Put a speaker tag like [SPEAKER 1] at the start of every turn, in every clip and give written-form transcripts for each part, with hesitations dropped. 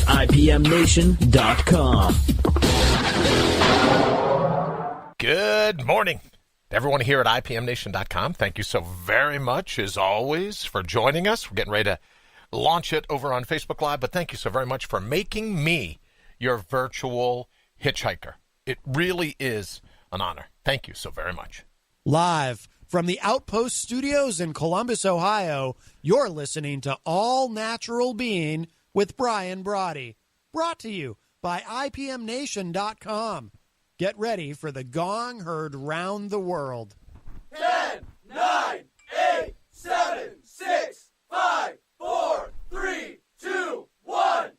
[SPEAKER 1] IPMNation.com.
[SPEAKER 2] Good morning, everyone here at IPMNation.com. Thank you so very much, as always, for joining us. We're getting ready to launch it over on Facebook Live, but thank you so very much for making me your virtual hitchhiker. It really is an honor. Thank you so very much.
[SPEAKER 3] Live from the Outpost Studios in Columbus, Ohio, you're listening to All Natural Being with Brian Brawdy. Brought to you by IPMNation.com. Get ready for the gong heard round the world.
[SPEAKER 4] 10, 9, 8, 7, 6, 5, 4, 3, 2, 1.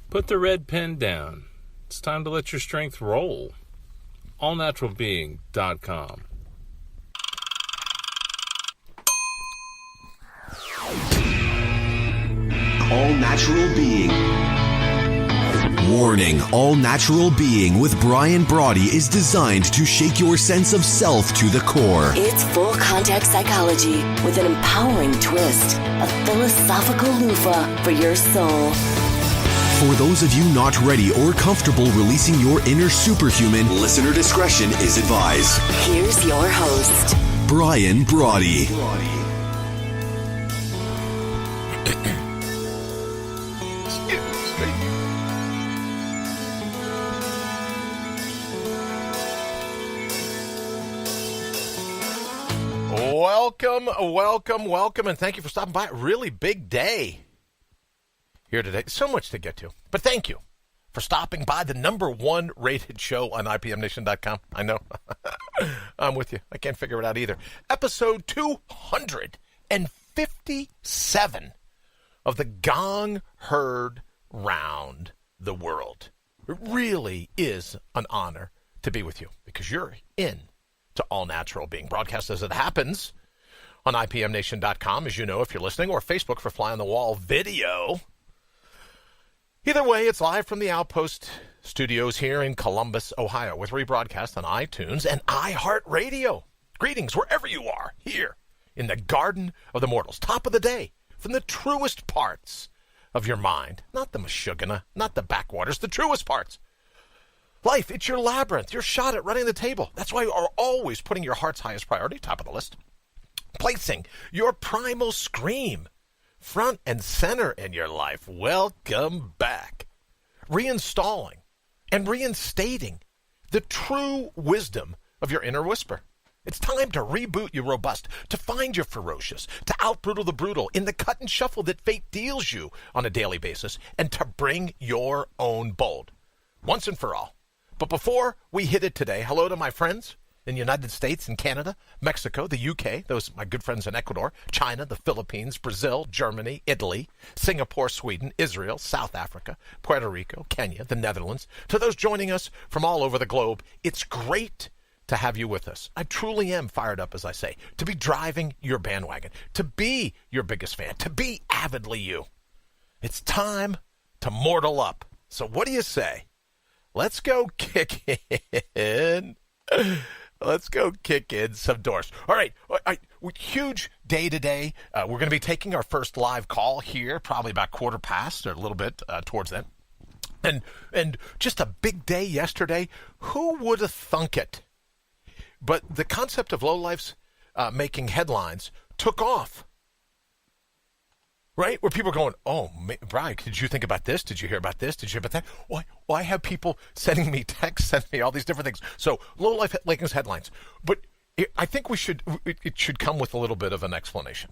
[SPEAKER 5] Put the red pen down. It's time to let your strength roll. AllNaturalBeing.com.
[SPEAKER 6] All Natural Being. Warning, All Natural Being with Brian Brawdy is designed to shake your sense of self to the core.
[SPEAKER 7] It's full contact psychology with an empowering twist, a philosophical loofah for your soul.
[SPEAKER 6] For those of you not ready or comfortable releasing your inner superhuman, listener discretion is advised.
[SPEAKER 7] Here's your host,
[SPEAKER 6] Brian Brawdy.
[SPEAKER 2] Welcome, and thank you for stopping by. Really big day here today. So much to get to. But thank you for stopping by the number one rated show on IPMNation.com. I know. I'm with you. I can't figure it out either. Episode 257 of the Gong Heard Round the World. It really is an honor to be with you because you're in to All Natural Being, broadcast as it happens on IPMNation.com, as you know, if you're listening, or Facebook for Fly on the Wall video. Either way, it's live from the Outpost Studios here in Columbus, Ohio, with rebroadcast on iTunes and iHeartRadio. Greetings wherever you are, here in the Garden of the Mortals. Top of the day, from the truest parts of your mind. Not the mashugana, not the backwaters, the truest parts. Life, it's your labyrinth. You're shot at running the table. That's why you are always putting your heart's highest priority, top of the list. Placing your primal scream front and center in your life. Welcome back. Reinstalling and reinstating the true wisdom of your inner whisper. It's time to reboot your robust, to find your ferocious, to out-brutal the brutal in the cut and shuffle that fate deals you on a daily basis, and to bring your own bold, once and for all. But before we hit it today, hello to my friends in the United States and Canada, Mexico, the UK, those my good friends in Ecuador, China, the Philippines, Brazil, Germany, Italy, Singapore, Sweden, Israel, South Africa, Puerto Rico, Kenya, the Netherlands. To those joining us from all over the globe, it's great to have you with us. I truly am fired up, as I say, to be driving your bandwagon, to be your biggest fan, to be avidly you. It's time to mortal up. So what do you say? Let's go kick in. Let's go kick in some doors. All right. Huge day today. We're going to be taking our first live call here, probably about 1:15 or a little bit towards that. And just a big day yesterday. Who would have thunk it? But the concept of lowlifes making headlines took off. Right? Where people are going, oh, Brian, did you think about this? Did you hear about this? Did you hear about that? Why have people sending me texts, sending me all these different things? So, low-life leggings headlines. But I think it should come with a little bit of an explanation.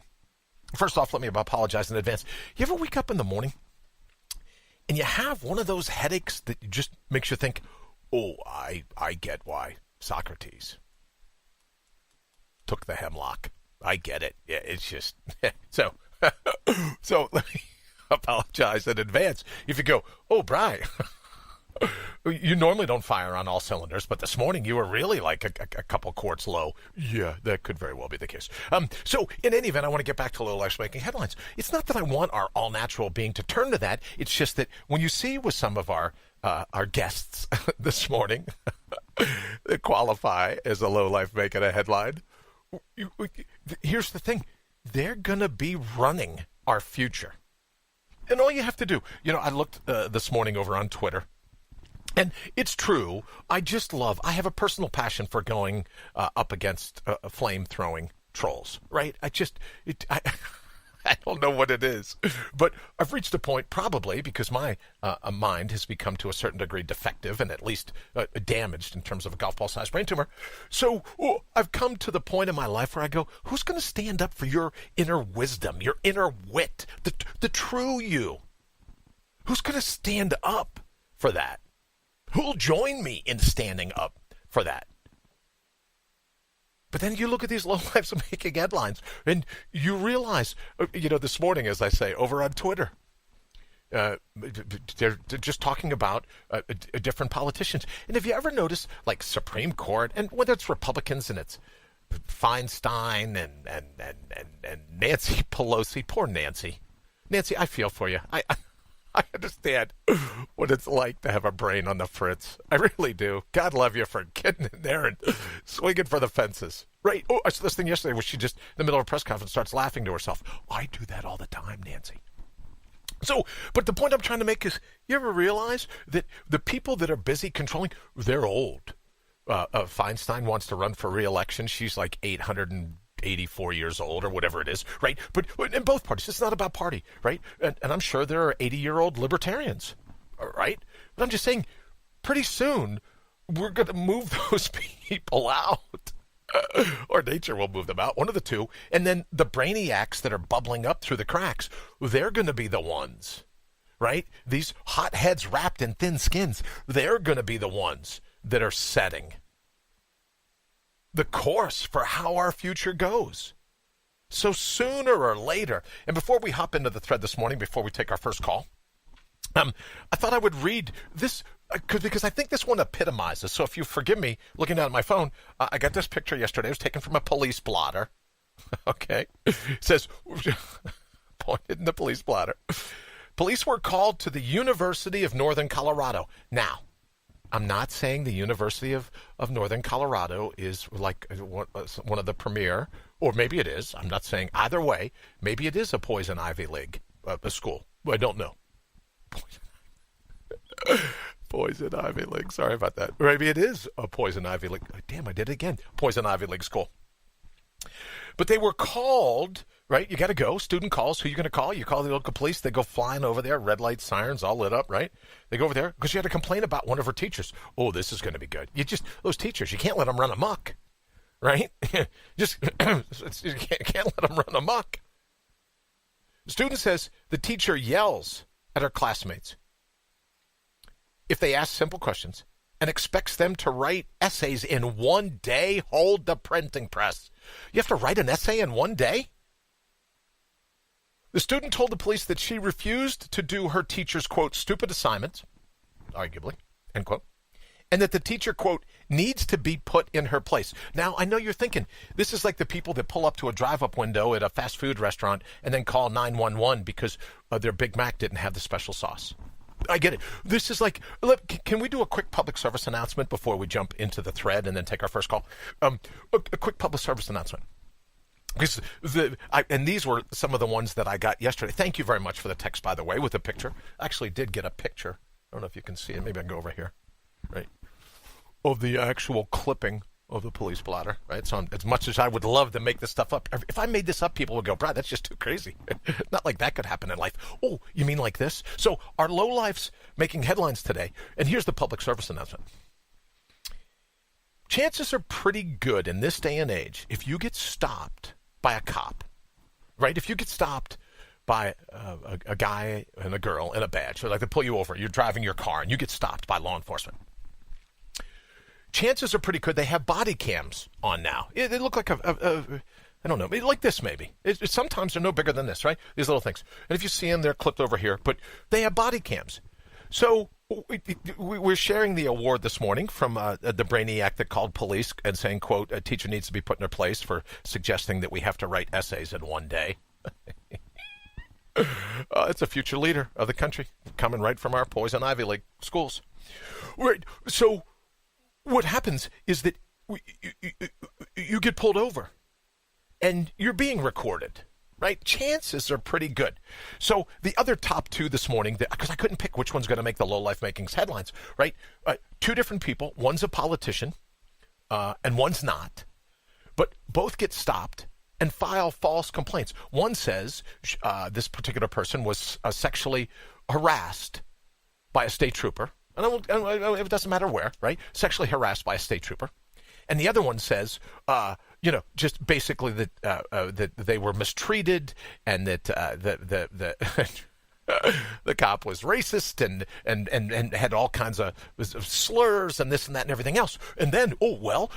[SPEAKER 2] First off, let me apologize in advance. You ever wake up in the morning and you have one of those headaches that just makes you think, oh, I get why Socrates took the hemlock. I get it. Yeah, it's just, so let me apologize in advance. If you go, oh, Brian, You normally don't fire on all cylinders, but this morning you were really like a couple quarts low. Yeah, that could very well be the case. So in any event, I want to get back to low life's making headlines. It's not that I want our all-natural being to turn to that. It's just that when you see with some of our guests this morning that qualify as a low life making a headline, here's the thing. They're going to be running our future. And all you have to do, I looked this morning over on Twitter. And it's true. I have a personal passion for going up against flame-throwing trolls, right? I don't know what it is. But I've reached a point, probably because my mind has become to a certain degree defective and at least damaged in terms of a golf ball-sized brain tumor. So I've come to the point in my life where I go, who's going to stand up for your inner wisdom, your inner wit, the true you? Who's going to stand up for that? Who'll join me in standing up for that? But then you look at these low lives making headlines, and you realize, this morning, as I say, over on Twitter, they're just talking about different politicians. And have you ever noticed, like Supreme Court, and whether it's Republicans and it's Feinstein and Nancy Pelosi, poor Nancy. Nancy, I feel for you. I understand what it's like to have a brain on the fritz. I really do. God love you for getting in there and swinging for the fences. Right? Oh, I saw this thing yesterday where she just, in the middle of a press conference, starts laughing to herself. I do that all the time, Nancy. So, but the point I'm trying to make is, you ever realize that the people that are busy controlling, they're old. Feinstein wants to run for re-election. She's like 884 years old or whatever it is, right? But in both parties, it's not about party, right? And I'm sure there are 80-year-old libertarians, right? But I'm just saying, pretty soon, we're going to move those people out. Or nature will move them out, one of the two. And then the brainiacs that are bubbling up through the cracks, they're going to be the ones, right? These hot heads wrapped in thin skins, they're going to be the ones that are setting the course for how our future goes. So sooner or later, and before we hop into the thread this morning, before we take our first call, I thought I would read this because I think this one epitomizes. So if you forgive me looking down at my phone, I got this picture yesterday. It was taken from a police blotter. Okay. It says, pointed in the police blotter, police were called to the University of Northern Colorado. Now, I'm not saying the University of Northern Colorado is like one of the premier, or maybe it is. I'm not saying either way. Maybe it is a Poison Ivy League a school. I don't know. Poison Ivy League. Sorry about that. Maybe it is a Poison Ivy League. Damn, I did it again. Poison Ivy League school. But they were called, right? You got to go. Student calls. Who are you going to call? You call the local police. They go flying over there. Red light sirens all lit up, right? They go over there because you had to complain about one of her teachers. Oh, this is going to be good. Those teachers, you can't let them run amok, right? You can't let them run amok. The student says the teacher yells at her classmates if they ask simple questions and expects them to write essays in one day. Hold the printing press. You have to write an essay in one day? The student told the police that she refused to do her teacher's, quote, stupid assignments, arguably, end quote, and that the teacher, quote, needs to be put in her place. Now, I know you're thinking, this is like the people that pull up to a drive-up window at a fast food restaurant and then call 911 because their Big Mac didn't have the special sauce. I get it. This is like, can we do a quick public service announcement before we jump into the thread and then take our first call? A quick public service announcement. Because and these were some of the ones that I got yesterday. Thank you very much for the text, by the way, with a picture. I actually did get a picture. I don't know if you can see it. Maybe I can go over here, right? Of the actual clipping of the police blotter, right? So as much as I would love to make this stuff up, if I made this up, people would go, Brad, that's just too crazy. Not like that could happen in life. Oh, you mean like this? So our lowlifes making headlines today, and here's the public service announcement. Chances are pretty good in this day and age, if you get stopped by a cop, right? If you get stopped by a guy and a girl in a badge, so like they pull you over, you're driving your car, and you get stopped by law enforcement. Chances are pretty good they have body cams on now. They look like I don't know, like this maybe. Sometimes they're no bigger than this, right? These little things. And if you see them, they're clipped over here. But they have body cams. So We're sharing the award this morning from the brainiac that called police and saying, quote, a teacher needs to be put in her place for suggesting that we have to write essays in one day. It's a future leader of the country coming right from our Poison Ivy League schools. Right. So what happens is that you get pulled over and you're being recorded. Right? Chances are pretty good. So the other top two this morning, because I couldn't pick which one's going to make the Low Life Makings headlines, right? Two different people. One's a politician and one's not. But both get stopped and file false complaints. One says this particular person was sexually harassed by a state trooper. And it doesn't matter where, right? Sexually harassed by a state trooper. And the other one says, just basically that they were mistreated and that the cop was racist and had all kinds of slurs and this and that and everything else. And then,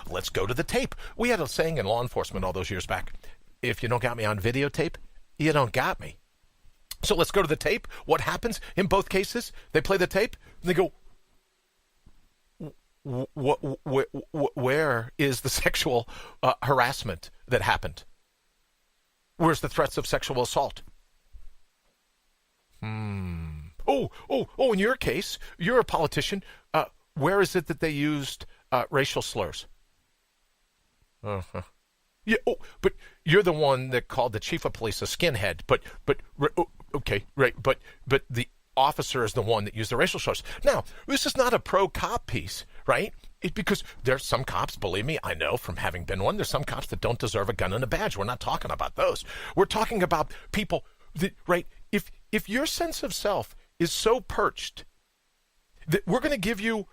[SPEAKER 2] let's go to the tape. We had a saying in law enforcement all those years back, if you don't got me on videotape, you don't got me. So let's go to the tape. What happens in both cases? They play the tape and they go, where is the sexual harassment that happened? Where's the threats of sexual assault? In your case, you're a politician. Where is it that they used racial slurs? Uh-huh. Yeah. Oh, but you're the one that called the chief of police a skinhead. But okay, right. But the officer is the one that used the racial slurs. Now, this is not a pro-cop piece, right? Because there's some cops, believe me, I know from having been one, there's some cops that don't deserve a gun and a badge. We're not talking about those. We're talking about people that, right? If your sense of self is so perched that we're going to give you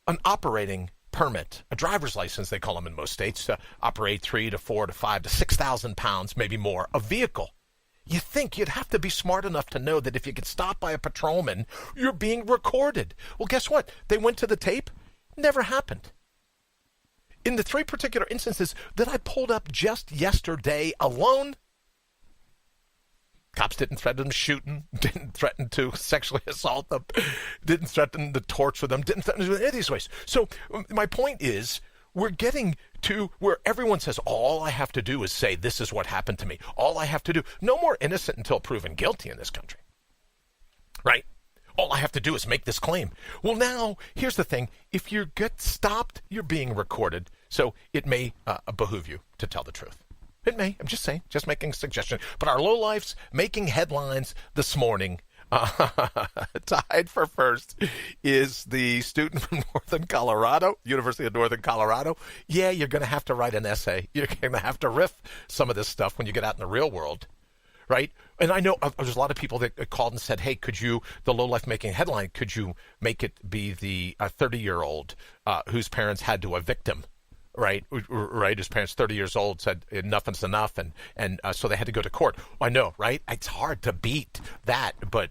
[SPEAKER 2] an operating permit, a driver's license, they call them in most states, to operate 3 to 4 to 5 to 6,000 pounds, maybe more, a vehicle. You think you'd have to be smart enough to know that if you get stopped by a patrolman, you're being recorded. Well, guess what? They went to the tape. Never happened. In the 3 particular instances that I pulled up just yesterday alone, cops didn't threaten them shooting, didn't threaten to sexually assault them, didn't threaten to torture them, didn't threaten to do any of these ways. So my point is, we're getting to where everyone says, all I have to do is say, this is what happened to me. All I have to do. No more innocent until proven guilty in this country. Right? All I have to do is make this claim. Well, now, here's the thing. If you get stopped, you're being recorded. So it may behoove you to tell the truth. It may. I'm just saying. Just making a suggestion. But our lowlifes making headlines this morning. Tied for first is the student from Northern Colorado, University of Northern Colorado. Yeah, you're going to have to write an essay. You're going to have to riff some of this stuff when you get out in the real world, right? And I know there's a lot of people that called and said, hey, could you, the low-life making headline, could you make it be the 30-year-old whose parents had to evict him? Right. His parents, 30 years old, said enough is enough, and so they had to go to court. I know, right? It's hard to beat that, but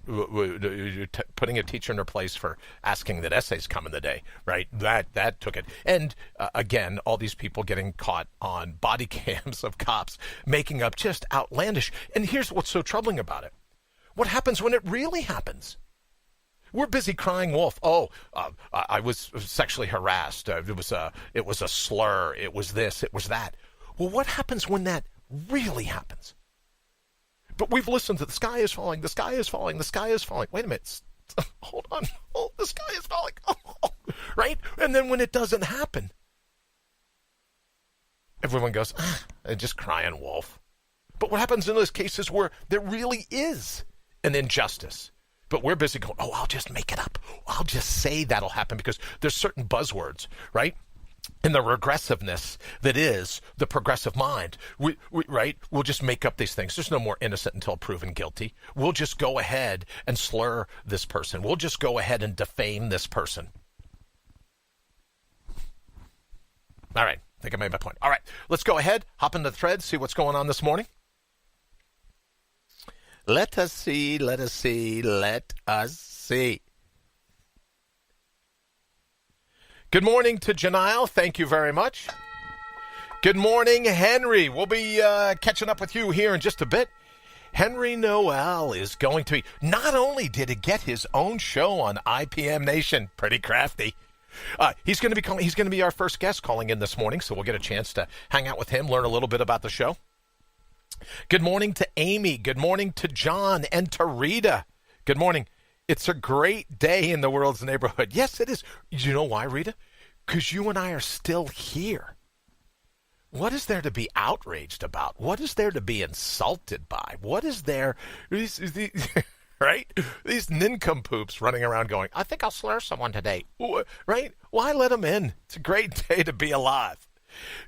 [SPEAKER 2] putting a teacher in her place for asking that essays come in the day, right? That took it. And again, all these people getting caught on body cams of cops making up just outlandish. And here's what's so troubling about it: what happens when it really happens? We're busy crying wolf. I was sexually harassed. It was a slur. It was this. It was that. Well, what happens when that really happens? But we've listened to the sky is falling. The sky is falling. The sky is falling. Wait a minute. Hold on. Oh, the sky is falling. Right? And then when it doesn't happen, everyone goes, just crying wolf. But what happens in those cases where there really is an injustice? But we're busy going, I'll just make it up. I'll just say that'll happen because there's certain buzzwords, right? And the regressiveness that is the progressive mind, right? We'll just make up these things. There's no more innocent until proven guilty. We'll just go ahead and slur this person. We'll just go ahead and defame this person. All right. I think I made my point. All right. Let's go ahead, hop into the thread, see what's going on this morning. Let us see. Good morning to Janile. Thank you very much. Good morning, Henry. We'll be catching up with you here in just a bit. Henry Noel is going to be, not only did he get his own show on IPM Nation, pretty crafty, he's going to be our first guest calling in this morning, so we'll get a chance to hang out with him, learn a little bit about the show. Good morning to Amy. Good morning to John and to Rita. Good morning. It's a great day in the world's neighborhood. Yes, it is. You know why, Rita? Because you and I are still here. What is there to be outraged about? What is there to be insulted by? What is there, right? These nincompoops running around going, I think I'll slur someone today, right? Why let them in? It's a great day to be alive.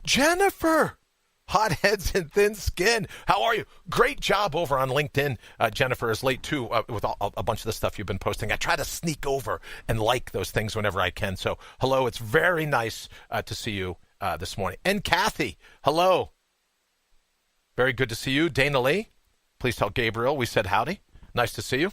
[SPEAKER 2] Jennifer, hot heads and thin skin. How are you? Great job over on LinkedIn. Jennifer is late too with a bunch of the stuff you've been posting. I try to sneak over and like those things whenever I can. So hello, it's very nice to see you this morning. And Kathy, hello. Very good to see you. Dana Lee, please tell Gabriel we said howdy. Nice to see you.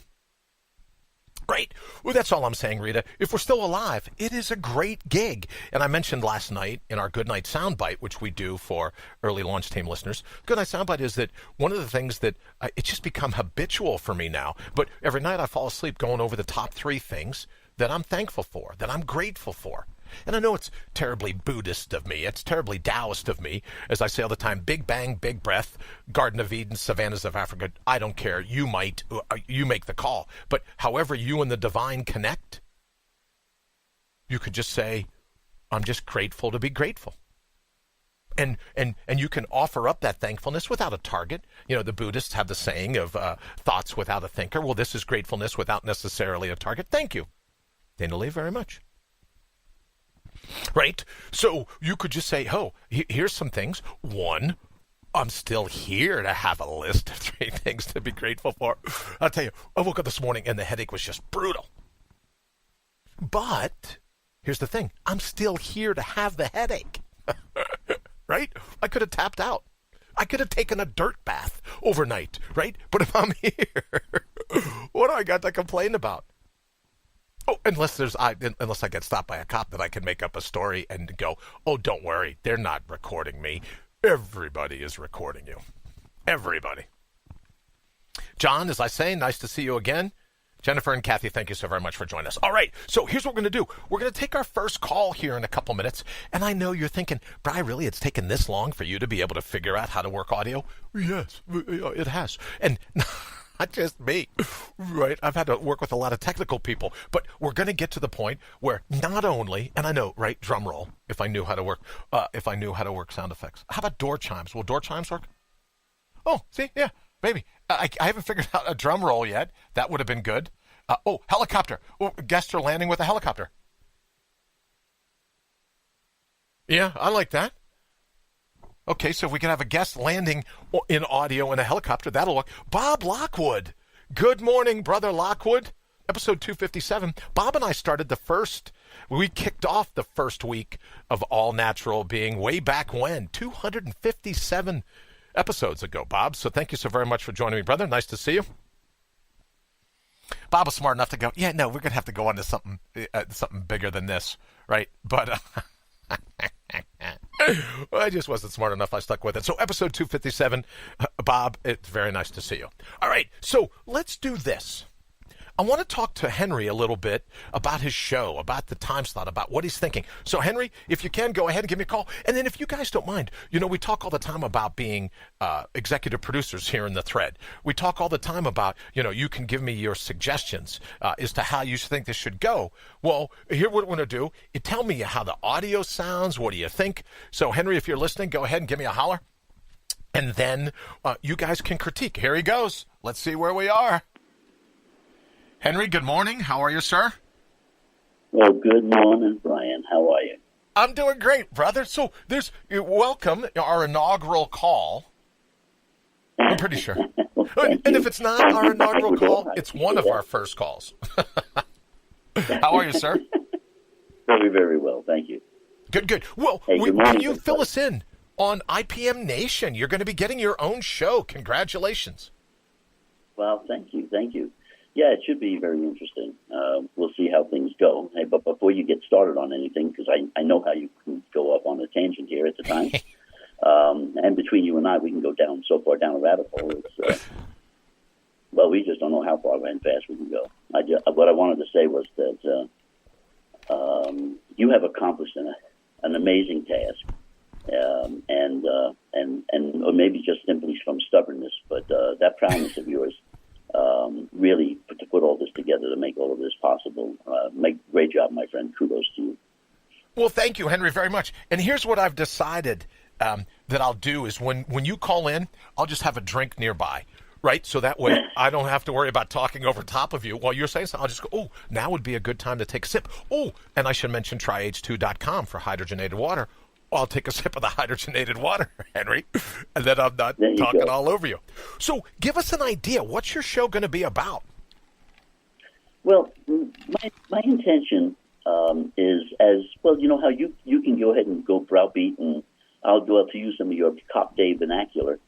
[SPEAKER 2] Great. Well, that's all I'm saying, Rita. If we're still alive, it is a great gig. And I mentioned last night in our Good Night Soundbite, which we do for early launch team listeners, Good Night Soundbite is that one of the things that it's just become habitual for me now. But every night I fall asleep going over the top 3 things that I'm thankful for, that I'm grateful for. And I know it's terribly Buddhist of me. It's terribly Taoist of me. As I say all the time, Big Bang, Big Breath, Garden of Eden, Savannas of Africa. I don't care. You make the call. But however you and the divine connect, you could just say, I'm just grateful to be grateful. And you can offer up that thankfulness without a target. You know, the Buddhists have the saying of thoughts without a thinker. Well, this is gratefulness without necessarily a target. Thank you. Dana Lee, very much. Right? So you could just say, oh, here's some things. 1, I'm still here to have a list of 3 things to be grateful for. I'll tell you, I woke up this morning and the headache was just brutal. But here's the thing. I'm still here to have the headache. Right? I could have tapped out. I could have taken a dirt bath overnight, right? But if I'm here, what do I got to complain about? Oh, unless I get stopped by a cop, that I can make up a story and go, oh, don't worry, they're not recording me. Everybody is recording you. Everybody. John, as I say, nice to see you again. Jennifer and Kathy, thank you so very much for joining us. All right, so here's what we're going to do. We're going to take our first call here in a couple minutes, and I know you're thinking, Bri, really, it's taken this long for you to be able to figure out how to work audio? Yes, it has. And not just me, right? I've had to work with a lot of technical people, but we're going to get to the point where not only, and I know, right, drum roll, if I knew how to work sound effects. How about door chimes? Will door chimes work? Oh, see, yeah, maybe. I haven't figured out a drum roll yet. That would have been good. Helicopter. Oh, guests are landing with a helicopter. Yeah, I like that. Okay, so if we can have a guest landing in audio in a helicopter, that'll work. Bob Lockwood. Good morning, Brother Lockwood. Episode 257. Bob and I we kicked off the first week of All Natural Being way back when, 257 episodes ago, Bob. So thank you so very much for joining me, brother. Nice to see you. Bob was smart enough to go, yeah, no, we're going to have to go on to something bigger than this, right? But I just wasn't smart enough. I stuck with it. So episode 257, Bob, it's very nice to see you. All right, so let's do this. I want to talk to Henry a little bit about his show, about the time slot, about what he's thinking. So, Henry, if you can, go ahead and give me a call. And then if you guys don't mind, we talk all the time about being executive producers here in the thread. We talk all the time about, you can give me your suggestions as to how you think this should go. Well, here what we're going to do is tell me how the audio sounds. What do you think? So, Henry, if you're listening, go ahead and give me a holler. And then you guys can critique. Here he goes. Let's see where we are. Henry, good morning. How are you, sir?
[SPEAKER 1] Well, good morning, Brian. How are you?
[SPEAKER 2] I'm doing great, brother. So welcome, our inaugural call. I'm pretty sure.
[SPEAKER 1] Well,
[SPEAKER 2] and if it's not our inaugural call, it's one of our first calls. How are you, sir?
[SPEAKER 1] Very, very well. Thank you.
[SPEAKER 2] Good. Well,
[SPEAKER 1] hey,
[SPEAKER 2] can you fill us in on IPM Nation? You're going to be getting your own show. Congratulations.
[SPEAKER 1] Well, thank you. Yeah, it should be very interesting. We'll see how things go. Hey, but before you get started on anything, because I know how you can go up on a tangent here at the time, and between you and I, we can go down so far down a rabbit hole. Well, we just don't know how far and fast we can go. What I wanted to say was that you have accomplished an amazing task, or maybe just simply from stubbornness, but that proudness of yours really to put all this together to make all of this possible. Great job, my friend. Kudos to you.
[SPEAKER 2] Well, thank you, Henry, very much. And here's what I've decided that I'll do is when you call in, I'll just have a drink nearby. Right, so that way I don't have to worry about talking over top of you while you're saying something. I'll just go, oh, now would be a good time to take a sip. Oh, and I should mention tryh2.com for hydrogenated water. I'll take a sip of the hydrogenated water, Henry, and then I'm not talking all over you. So give us an idea. What's your show going to be about?
[SPEAKER 1] Well, my intention is as well. You know how you can go ahead and go browbeat, and I'll go out to use some of your cop day vernacular.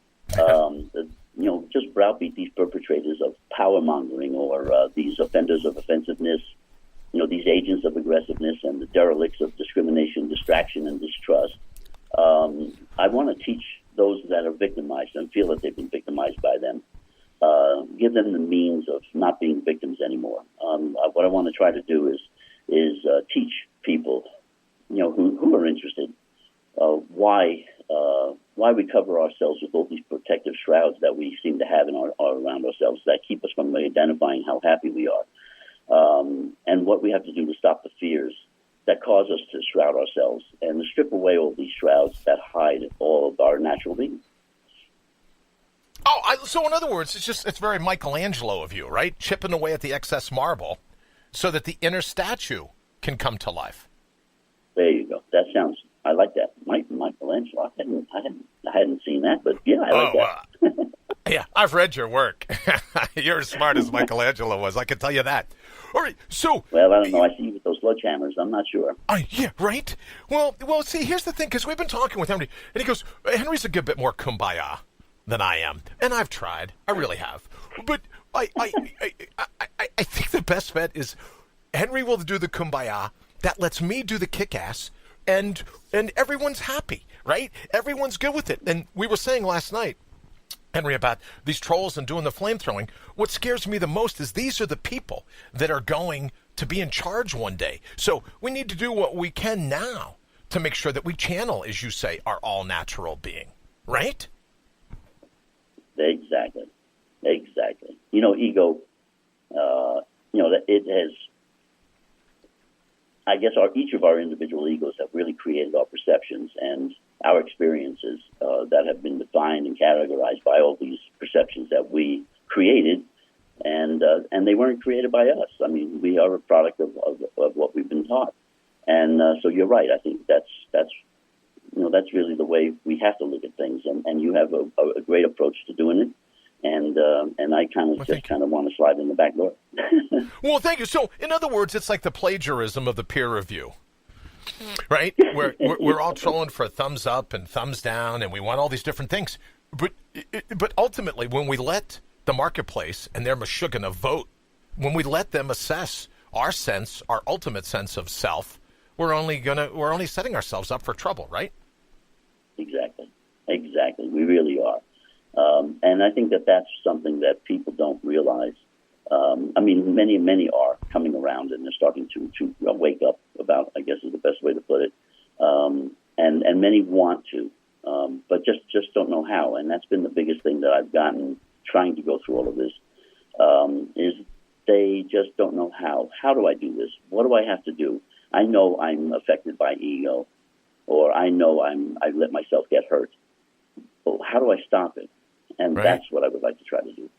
[SPEAKER 1] Just browbeat these perpetrators of power mongering or these offenders of offensiveness, these agents of aggressiveness and the derelicts of discrimination, distraction, and distrust. I want to teach those that are victimized and feel that they've been victimized by them, give them the means of not being victims anymore. What I want to try to do is teach people, who are interested, why we cover ourselves with all these protective shrouds that we seem to have around ourselves that keep us from identifying how happy we are, and what we have to do to stop the fears that cause us to shroud ourselves and to strip away all these shrouds that hide all of our natural being.
[SPEAKER 2] So in other words, it's very Michelangelo of you, right? Chipping away at the excess marble so that the inner statue can come to life.
[SPEAKER 1] There you go. I like that. Michelangelo. I hadn't seen that, but yeah, I like that.
[SPEAKER 2] Yeah, I've read your work. You're as smart as Michelangelo was. I can tell you that. All right, so...
[SPEAKER 1] Well, I don't know. I see you with those sledgehammers. I'm not sure.
[SPEAKER 2] Yeah, right? Well, see, here's the thing, because we've been talking with Henry, and he goes, Henry's a good bit more kumbaya than I am, and I've tried. I really have. But I think the best bet is Henry will do the kumbaya. That lets me do the kick-ass, and everyone's happy, right? Everyone's good with it. And we were saying last night, Henry, about these trolls and doing the flame throwing. What scares me the most is these are the people that are going to be in charge one day. So we need to do what we can now to make sure that we channel, as you say, our all-natural being, right?
[SPEAKER 1] Exactly. Ego, that it has, I guess each of our individual egos have really created our perceptions and our experiences that have been defined and categorized by all these perceptions that we created, and they weren't created by us. I mean, we are a product of what we've been taught, and so you're right. I think that's really the way we have to look at things, and you have a great approach to doing it. And I kind of want to slide in the back door.
[SPEAKER 2] Well, thank you. So, in other words, it's like the plagiarism of the peer review, right? We're all trolling for a thumbs up and thumbs down, and we want all these different things. But ultimately, when we let the marketplace and their mashugana vote, when we let them assess our ultimate sense of self, we're only setting ourselves up for trouble, right?
[SPEAKER 1] Exactly. We really are. And I think that's something that people don't realize. Many are coming around and they're starting to wake up about, I guess is the best way to put it. And many want to, but just don't know how. And that's been the biggest thing that I've gotten trying to go through all of this, is they just don't know how. How do I do this? What do I have to do? I know I'm affected by ego, or I know I let myself get hurt. Well, how do I stop it? And That's what I would like to try to do.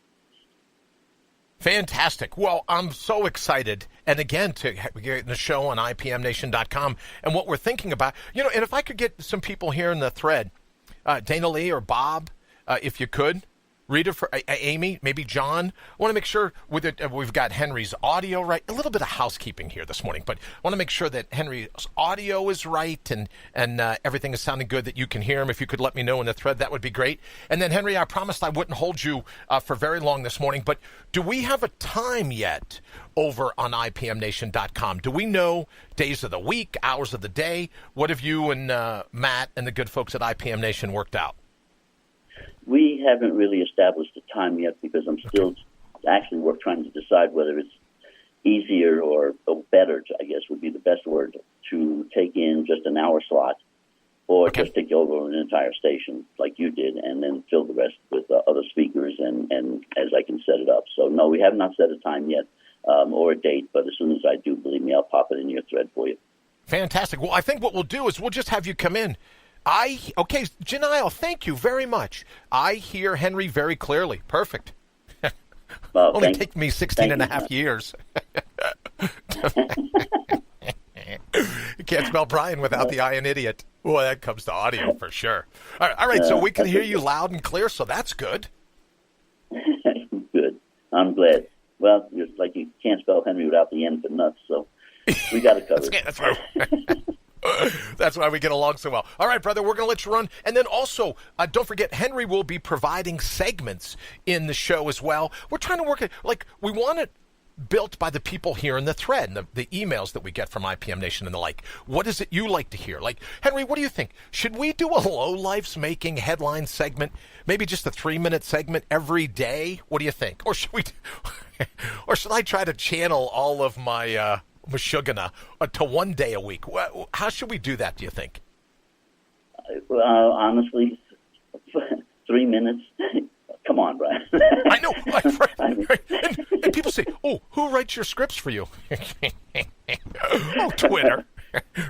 [SPEAKER 2] Fantastic. Well, I'm so excited. And again, to get the show on IPMNation.com and what we're thinking about. And if I could get some people here in the thread, Dana Lee or Bob, if you could, read it for Amy, maybe John. I want to make sure we've got Henry's audio right. A little bit of housekeeping here this morning, but I want to make sure that Henry's audio is right and everything is sounding good, that you can hear him. If you could let me know in the thread, that would be great. And then, Henry, I promised I wouldn't hold you for very long this morning, but do we have a time yet over on IPMNation.com? Do we know days of the week, hours of the day? What have you and Matt and the good folks at IPM Nation worked out?
[SPEAKER 1] We haven't really established a time yet because I'm still actually work trying to decide whether it's easier or better, I guess would be the best word, to take in just an hour slot or just take over an entire station like you did and then fill the rest with other speakers and as I can set it up. So, no, we have not set a time yet or a date, but as soon as I do, believe me, I'll pop it in your thread for you.
[SPEAKER 2] Fantastic. Well, I think what we'll do is we'll just have you come in. Okay, Janelle, thank you very much. I hear Henry very clearly. Perfect. Only take me 16 and a half years. You can't spell Brian without the I in idiot. Boy, that comes to audio for sure. All right, so we can hear you loud and clear, so that's good.
[SPEAKER 1] Good. I'm glad. Well, it's like you can't spell Henry without the N for nuts, so we got it covered.
[SPEAKER 2] That's right. That's why we get along so well. All right, brother, we're going to let you run. And then also, don't forget, Henry will be providing segments in the show as well. We're trying to work it, we want it built by the people here in the thread, and the emails that we get from IPM Nation and the like. What is it you like to hear? Henry, what do you think? Should we do a Lowlifes Making headline segment? Maybe just a 3-minute segment every day? What do you think? Or should I try to channel all of my Meshuggah to 1 day a week? How should we do that, do you think?
[SPEAKER 1] Honestly, 3 minutes. Come on, Brian.
[SPEAKER 2] I know. And people say, "Oh, who writes your scripts for you?" Oh, Twitter,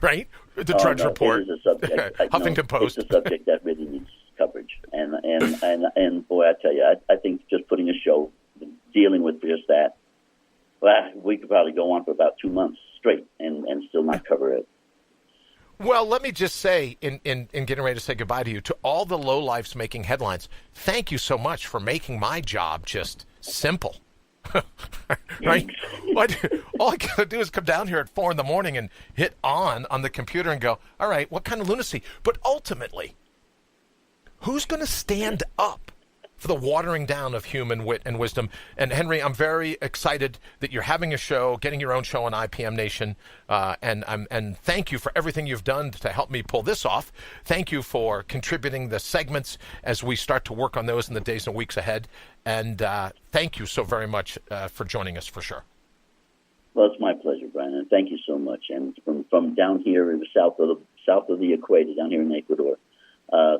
[SPEAKER 2] right? The Drudge Report,
[SPEAKER 1] it is a subject.
[SPEAKER 2] Huffington Post.
[SPEAKER 1] It's a subject that really needs coverage, and boy, I tell you, I think just putting a show dealing with just that, well, we could probably go on for about 2 months straight and still not cover it.
[SPEAKER 2] Well, let me just say, in getting ready to say goodbye to you, to all the Lowlifes Making headlines, thank you so much for making my job just simple. Right? All I got to do is come down here at 4 a.m. and hit on the computer and go, all right, what kind of lunacy? But ultimately, who's going to stand up for the watering down of human wit and wisdom? And Henry, I'm very excited that you're having a show, getting your own show on IPM Nation, and thank you for everything you've done to help me pull this off. Thank you for contributing the segments as we start to work on those in the days and weeks ahead. And thank you so very much for joining us, for sure.
[SPEAKER 1] Well, it's my pleasure, Brian, and thank you so much. And from down here in the south of the equator, down here in Ecuador,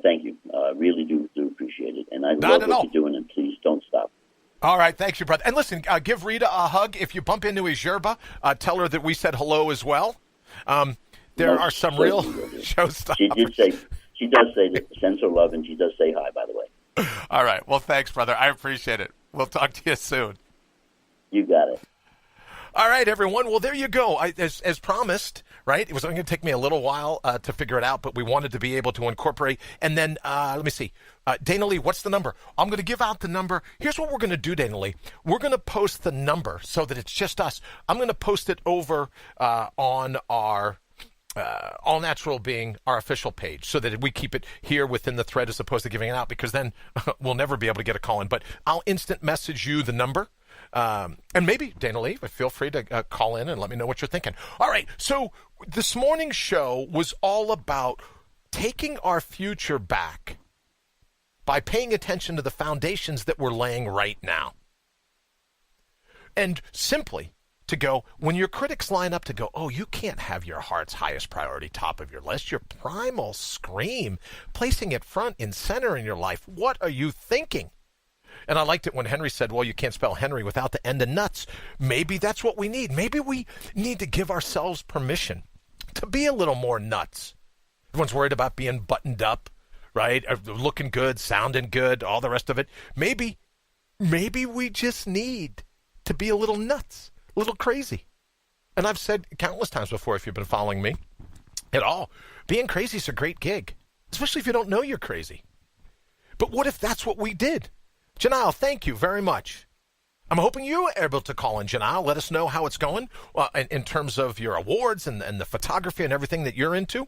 [SPEAKER 1] thank you. Really do appreciate it. And I love what you're doing, and please don't stop.
[SPEAKER 2] All right. Thanks, you brother. And listen, give Rita a hug. If you bump into his yerba, tell her that we said hello as well. There are some real showstoppers.
[SPEAKER 1] She does say that sends her love, and she does say hi, by the way.
[SPEAKER 2] All right. Well, thanks, brother. I appreciate it. We'll talk to you soon.
[SPEAKER 1] You got it.
[SPEAKER 2] All right, everyone. Well, there you go. As promised, right? It was only going to take me a little while to figure it out, but we wanted to be able to incorporate. And then, let me see. Dana Lee, what's the number? I'm going to give out the number. Here's what we're going to do, Dana Lee. We're going to post the number so that it's just us. I'm going to post it over on our All Natural Being, our official page, so that we keep it here within the thread as opposed to giving it out, because then we'll never be able to get a call in. But I'll instant message you the number. And maybe, Dana Lee, feel free to call in and let me know what you're thinking. All right, so this morning's show was all about taking our future back by paying attention to the foundations that we're laying right now. And simply to go, when your critics line up to go, oh, you can't have your heart's highest priority top of your list, your primal scream, placing it front and center in your life, what are you thinking? And I liked it when Henry said, well, you can't spell Henry without the end of nuts. Maybe that's what we need. Maybe we need to give ourselves permission to be a little more nuts. Everyone's worried about being buttoned up, right? Looking good, sounding good, all the rest of it. Maybe we just need to be a little nuts, a little crazy. And I've said countless times before, if you've been following me at all, being crazy is a great gig, especially if you don't know you're crazy. But what if that's what we did? Janelle, thank you very much. I'm hoping you were able to call in, Janelle. Let us know how it's going in terms of your awards and the photography and everything that you're into.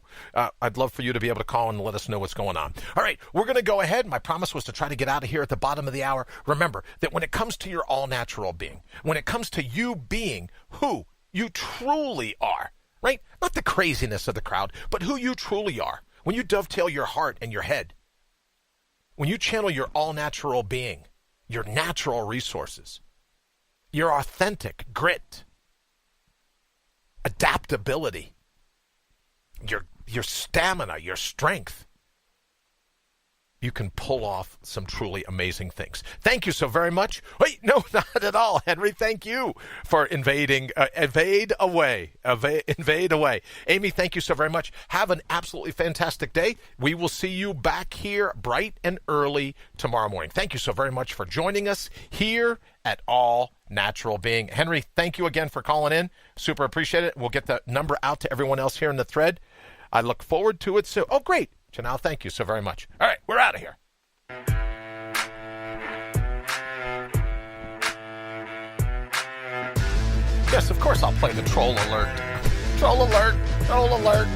[SPEAKER 2] I'd love for you to be able to call and let us know what's going on. All right, we're going to go ahead. My promise was to try to get out of here at the bottom of the hour. Remember that when it comes to your all-natural being, when it comes to you being who you truly are, right? Not the craziness of the crowd, but who you truly are. When you dovetail your heart and your head, when you channel your all-natural being, your natural resources, your authentic grit, adaptability, your stamina, your strength, you can pull off some truly amazing things. Thank you so very much. Wait, no, not at all, Henry. Thank you for invade away. Amy, thank you so very much. Have an absolutely fantastic day. We will see you back here bright and early tomorrow morning. Thank you so very much for joining us here at All Natural Being. Henry, thank you again for calling in. Super appreciate it. We'll get the number out to everyone else here in the thread. I look forward to it soon. Oh, great. Janelle, thank you so very much. All right, we're out of here. Yes, of course I'll play the troll alert. Troll alert, troll alert.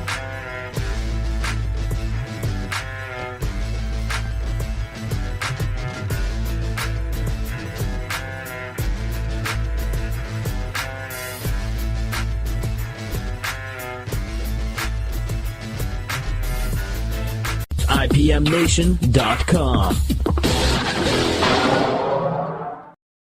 [SPEAKER 8] IPMNation.com.